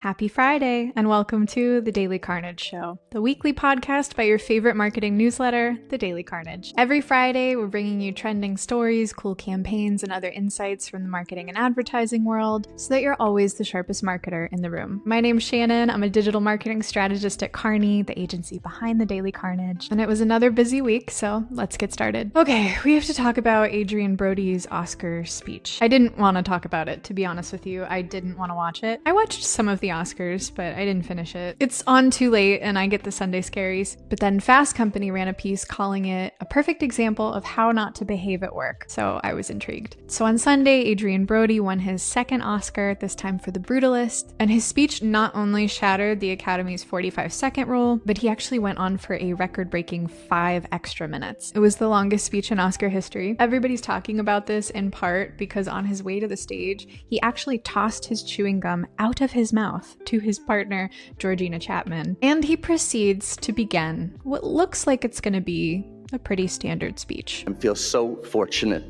Happy Friday, and welcome to the Daily Carnage Show, the weekly podcast by your favorite marketing newsletter, The Daily Carnage. Every Friday, we're bringing you trending stories, cool campaigns, and other insights from the marketing and advertising world so that you're always the sharpest marketer in the room. My name's Shannon. I'm a digital marketing strategist at Carney, the agency behind The Daily Carnage, and it was another busy week, so let's get started. Okay, we have to talk about Adrien Brody's Oscar speech. I didn't want to talk about it, to be honest with you. I didn't want to watch it. I watched some of the Oscars, but I didn't finish it. It's on too late and I get the Sunday scaries. But then Fast Company ran a piece calling it a perfect example of how not to behave at work. So I was intrigued. So on Sunday, Adrien Brody won his second Oscar, this time for The Brutalist. And his speech not only shattered the Academy's 45-second rule, but he actually went on for a record-breaking 5 extra minutes. It was the longest speech in Oscar history. Everybody's talking about this in part because on his way to the stage, he actually tossed his chewing gum out of his mouth to his partner, Georgina Chapman. And he proceeds to begin what looks like it's going to be a pretty standard speech. I feel so fortunate.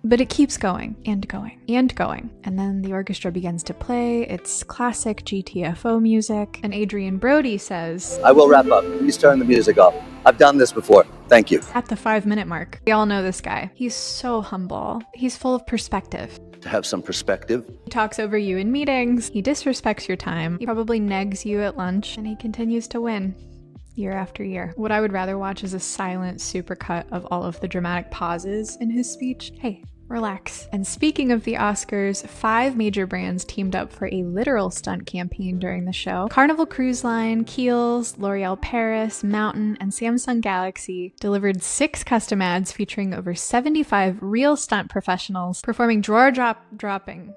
But it keeps going and going and going. And then the orchestra begins to play. It's classic GTFO music. And Adrien Brody says, I will wrap up. Please turn the music off. I've done this before. Thank you. At the 5-minute mark. We all know this guy. He's so humble. He's full of perspective. To have some perspective. He talks over you in meetings. He disrespects your time. He probably negs you at lunch. And he continues to win year after year. What I would rather watch is a silent supercut of all of the dramatic pauses in his speech. Hey, relax. And speaking of the Oscars, 5 major brands teamed up for a literal stunt campaign during the show. Carnival Cruise Line, Kiehl's, L'Oreal Paris, Mountain, and Samsung Galaxy delivered 6 custom ads featuring over 75 real stunt professionals performing jaw-dropping.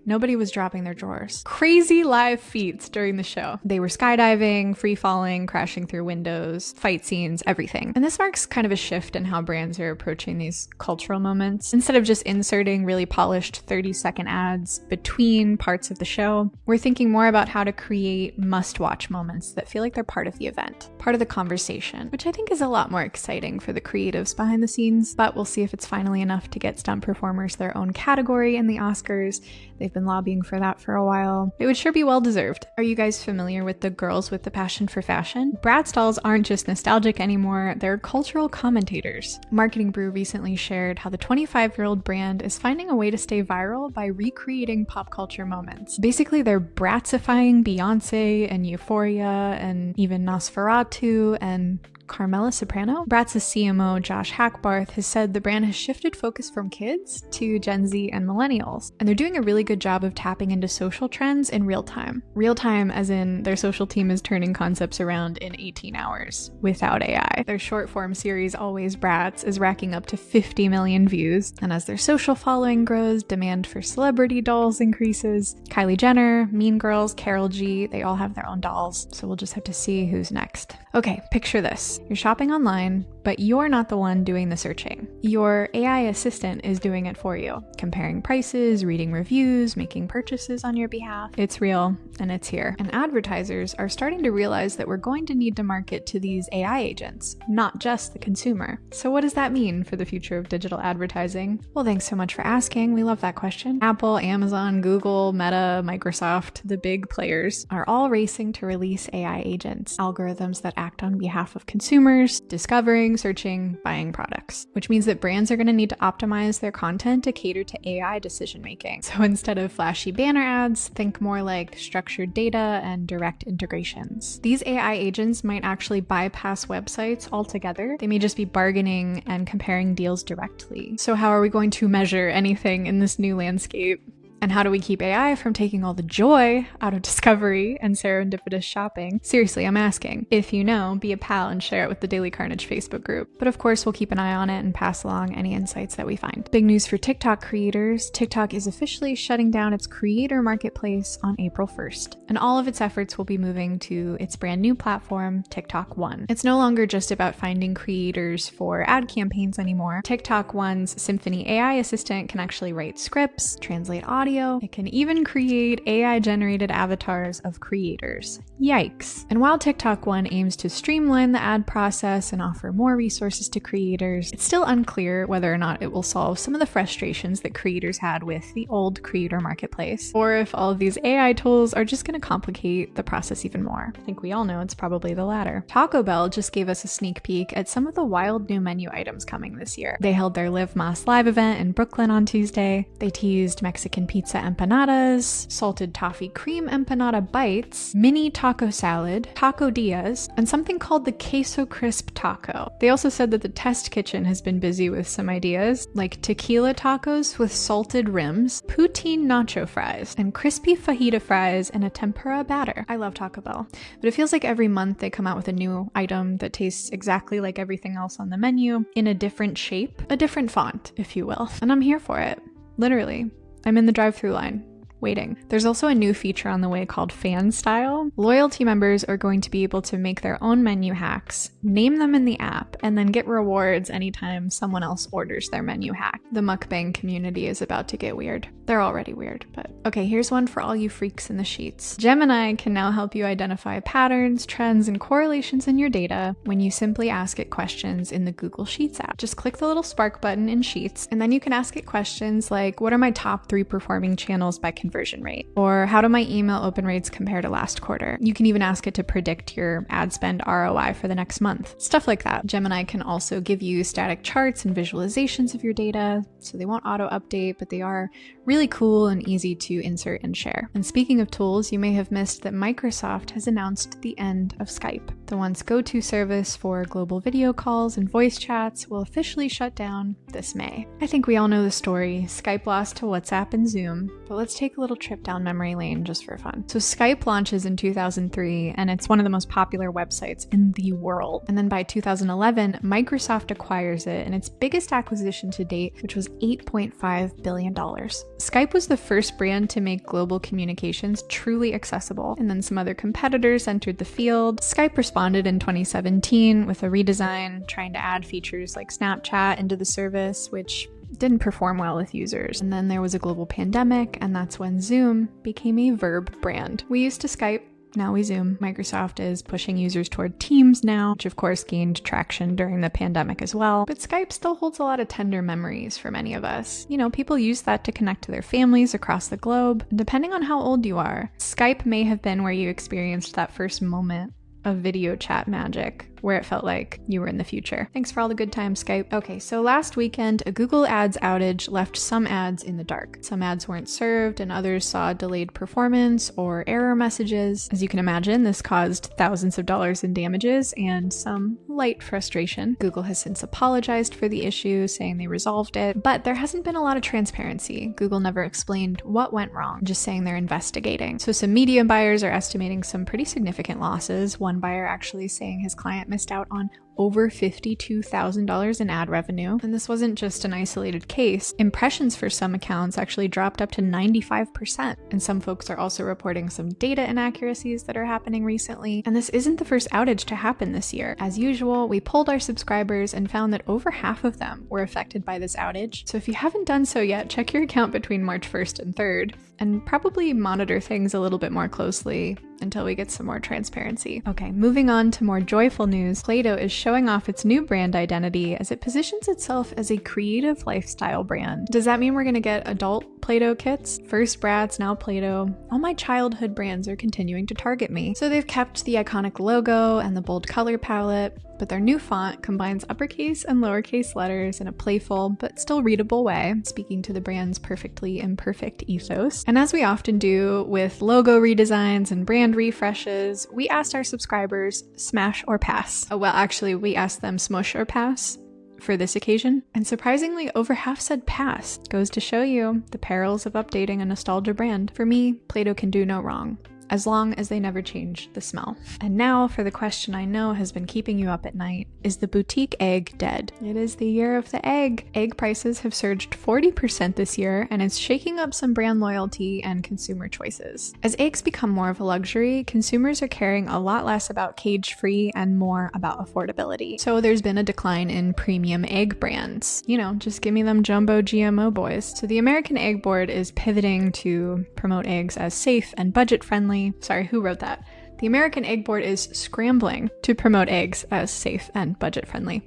Nobody was dropping their drawers. Crazy live feats during the show. They were skydiving, free falling, crashing through windows, fight scenes, everything. And this marks kind of a shift in how brands are approaching these cultural moments. Instead of just inserting really polished 30-second ads between parts of the show, we're thinking more about how to create must-watch moments that feel like they're part of the event, part of the conversation, which I think is a lot more exciting for the creatives behind the scenes. But we'll see if it's finally enough to get stunt performers their own category in the Oscars. They've been lobbying for that for a while. It would sure be well deserved. Are you guys familiar with the girls with the passion for fashion? Bratz dolls aren't just nostalgic anymore, they're cultural commentators. Marketing Brew recently shared how the 25-year-old brand is finding a way to stay viral by recreating pop culture moments. Basically, they're Bratzifying Beyonce and Euphoria and even Nosferatu and Carmela Soprano. Bratz's CMO, Josh Hackbarth, has said the brand has shifted focus from kids to Gen Z and millennials, and they're doing a really good job of tapping into social trends in real time. Real time as in their social team is turning concepts around in 18 hours without AI. Their short form series, Always Bratz, is racking up to 50 million views, and as their social following grows, demand for celebrity dolls increases. Kylie Jenner, Mean Girls, Karol G, they all have their own dolls, so we'll just have to see who's next. Okay, picture this. You're shopping online, but you're not the one doing the searching. Your AI assistant is doing it for you, comparing prices, reading reviews, making purchases on your behalf. It's real, and it's here. And advertisers are starting to realize that we're going to need to market to these AI agents, not just the consumer. So what does that mean for the future of digital advertising? Well, thanks so much for asking. We love that question. Apple, Amazon, Google, Meta, Microsoft, the big players are all racing to release AI agents, algorithms that act on behalf of consumers, discovering, searching, buying products, which means that brands are going to need to optimize their content to cater to AI decision making. So instead of flashy banner ads, think more like structured data and direct integrations. These AI agents might actually bypass websites altogether. They may just be bargaining and comparing deals directly. So how are we going to measure anything in this new landscape? And how do we keep AI from taking all the joy out of discovery and serendipitous shopping? Seriously, I'm asking. If you know, be a pal and share it with the Daily Carnage Facebook group. But of course, we'll keep an eye on it and pass along any insights that we find. Big news for TikTok creators. TikTok is officially shutting down its creator marketplace on April 1st. And all of its efforts will be moving to its brand new platform, TikTok One. It's no longer just about finding creators for ad campaigns anymore. TikTok One's Symphony AI assistant can actually write scripts, translate audio, audio. It can even create AI-generated avatars of creators. Yikes. And while TikTok One aims to streamline the ad process and offer more resources to creators, it's still unclear whether or not it will solve some of the frustrations that creators had with the old creator marketplace, or if all of these AI tools are just going to complicate the process even more. I think we all know it's probably the latter. Taco Bell just gave us a sneak peek at some of the wild new menu items coming this year. They held their Live Más live event in Brooklyn on Tuesday. They teased Mexican pizza empanadas, salted toffee cream empanada bites, mini taco salad, taco dias, and something called the queso crisp taco. They also said that the test kitchen has been busy with some ideas, like tequila tacos with salted rims, poutine nacho fries, and crispy fajita fries in a tempura batter. I love Taco Bell, but it feels like every month they come out with a new item that tastes exactly like everything else on the menu, in a different shape, a different font, if you will. And I'm here for it. Literally. I'm in the drive-thru line, waiting. There's also a new feature on the way called Fan Style. Loyalty members are going to be able to make their own menu hacks, name them in the app, and then get rewards anytime someone else orders their menu hack. The mukbang community is about to get weird. They're already weird, but okay, here's one for all you freaks in the sheets. Gemini can now help you identify patterns, trends, and correlations in your data when you simply ask it questions in the Google Sheets app. Just click the little spark button in Sheets, and then you can ask it questions like, what are my top 3 performing channels by conversion rate? Or how do my email open rates compare to last quarter? You can even ask it to predict your ad spend ROI for the next month. Stuff like that. Gemini can also give you static charts and visualizations of your data, so they won't auto-update, but they are really cool and easy to insert and share. And speaking of tools, you may have missed that Microsoft has announced the end of Skype. The once go-to service for global video calls and voice chats will officially shut down this May. I think we all know the story. Skype lost to WhatsApp and Zoom, but let's take a little trip down memory lane just for fun. So Skype launches in 2003, and it's one of the most popular websites in the world. And then by 2011, Microsoft acquires it in its biggest acquisition to date, which was $8.5 billion. Skype was the first brand to make global communications truly accessible, and then some other competitors entered the field. Skype responded in 2017 with a redesign, trying to add features like Snapchat into the service, which didn't perform well with users. And then there was a global pandemic, and that's when Zoom became a verb brand. We used to Skype, now we Zoom. Microsoft is pushing users toward Teams now, which of course gained traction during the pandemic as well. But Skype still holds a lot of tender memories for many of us. You know, people use that to connect to their families across the globe. And depending on how old you are, Skype may have been where you experienced that first moment of video chat magic, where it felt like you were in the future. Thanks for all the good times, Skype. Okay, so last weekend, a Google Ads outage left some ads in the dark. Some ads weren't served, and others saw delayed performance or error messages. As you can imagine, this caused thousands of dollars in damages and some light frustration. Google has since apologized for the issue, saying they resolved it, but there hasn't been a lot of transparency. Google never explained what went wrong, just saying they're investigating. So some media buyers are estimating some pretty significant losses. One buyer actually saying his client missed out on over $52,000 in ad revenue. And this wasn't just an isolated case. Impressions for some accounts actually dropped up to 95%. And some folks are also reporting some data inaccuracies that are happening recently. And this isn't the first outage to happen this year. As usual, we polled our subscribers and found that over half of them were affected by this outage. So if you haven't done so yet, check your account between March 1st and 3rd, and probably monitor things a little bit more closely until we get some more transparency. Okay, moving on to more joyful news. Play-Doh is showing off its new brand identity as it positions itself as a creative lifestyle brand. Does that mean we're gonna get adult Play-Doh kits? First Bratz, now Play-Doh. All my childhood brands are continuing to target me. So they've kept the iconic logo and the bold color palette, but their new font combines uppercase and lowercase letters in a playful but still readable way, speaking to the brand's perfectly imperfect ethos. And as we often do with logo redesigns and brand refreshes, we asked our subscribers smash or pass. Oh, well, actually, we asked them smush or pass for this occasion, and surprisingly over half said pass. Goes to show you the perils of updating a nostalgia brand. For me, Play-Doh can do no wrong. as long as they never change the smell. And now for the question I know has been keeping you up at night. Is the boutique egg dead? It is the year of the egg. Egg prices have surged 40% this year, and it's shaking up some brand loyalty and consumer choices. As eggs become more of a luxury, consumers are caring a lot less about cage-free and more about affordability. So there's been a decline in premium egg brands. You know, just give me them jumbo GMO boys. So the American Egg Board is pivoting to promote eggs as safe and budget-friendly. Sorry, who wrote that? The American Egg Board is scrambling to promote eggs as safe and budget-friendly.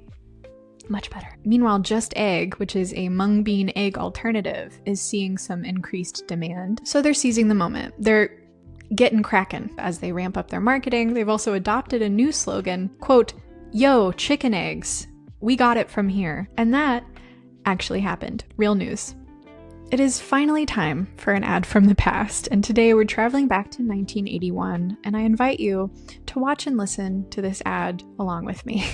Much better. Meanwhile, Just Egg, which is a mung bean egg alternative, is seeing some increased demand. So they're seizing the moment. They're getting cracking as they ramp up their marketing. They've also adopted a new slogan, quote, "Yo, chicken eggs, we got it from here." And that actually happened. Real news. It is finally time for an ad from the past, and today we're traveling back to 1981, and I invite you to watch and listen to this ad along with me.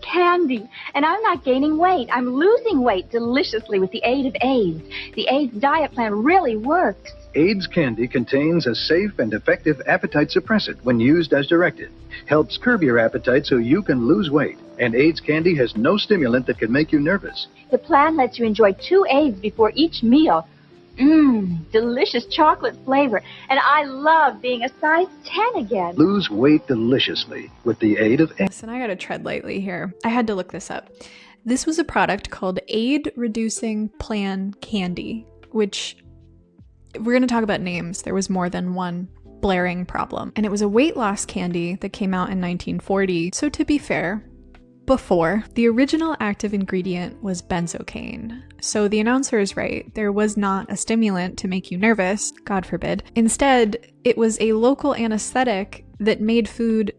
Candy. And I'm not gaining weight. I'm losing weight deliciously with the aid of AIDS. The AIDS diet plan really works. AIDS candy contains a safe and effective appetite suppressant when used as directed. Helps curb your appetite so you can lose weight. And AIDS candy has no stimulant that can make you nervous. The plan lets you enjoy 2 AIDS before each meal. Delicious chocolate flavor. And I love being a size 10 again. Lose weight deliciously with the aid of AIDS. Listen, I gotta tread lightly here. I had to look this up. This was a product called Aid Reducing Plan Candy, which, we're gonna talk about names. There was more than one blaring problem. And it was a weight loss candy that came out in 1940. So to be fair, before, the original active ingredient was benzocaine. So the announcer is right. There was not a stimulant to make you nervous, God forbid. Instead, it was a local anesthetic that made food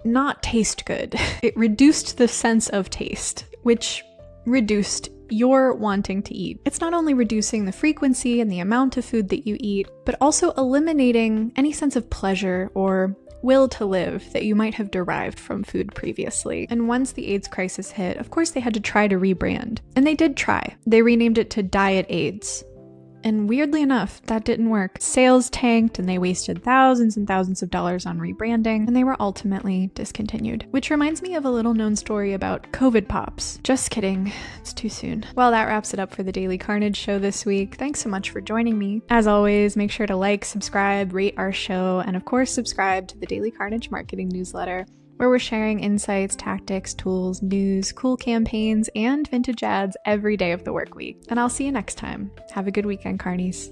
not taste good. It reduced the sense of taste, which reduced your wanting to eat. It's not only reducing the frequency and the amount of food that you eat, but also eliminating any sense of pleasure or will to live that you might have derived from food previously. And once the AIDS crisis hit, of course they had to try to rebrand. And they did try. They renamed it to Diet AIDS. And weirdly enough, that didn't work. Sales tanked and they wasted thousands and thousands of dollars on rebranding, and they were ultimately discontinued. Which reminds me of a little known story about COVID pops. Just kidding, it's too soon. Well, that wraps it up for the Daily Carnage Show this week. Thanks so much for joining me. As always, make sure to like, subscribe, rate our show, and of course subscribe to the Daily Carnage marketing newsletter, where we're sharing insights, tactics, tools, news, cool campaigns, and vintage ads every day of the work week. And I'll see you next time. Have a good weekend, Carnies.